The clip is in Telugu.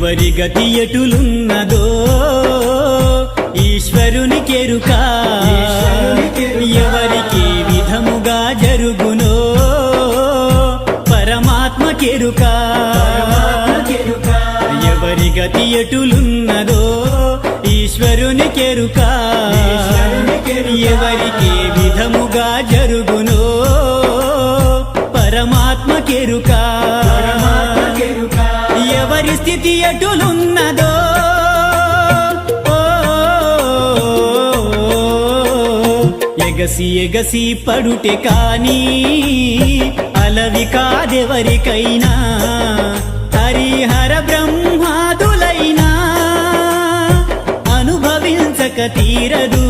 ఎవరి గతి ఎటులున్నదో ఈశ్వరునికెరుక ఎవరికి విధముగా జరుగునో పరమాత్మకెరుక ఎవరి గతి ఎటులున్నదో ఈశ్వరునికెరుక ఎవరికి విధముగా జరుగునో పరమాత్మకెరుక ఎవరి స్థితి ఎటులున్నదో ఎగసి ఎగసి పడుటే కాని అలవి కాదెవరికైనా హరిహర బ్రహ్మాదులైనా అనుభవించక తీరదు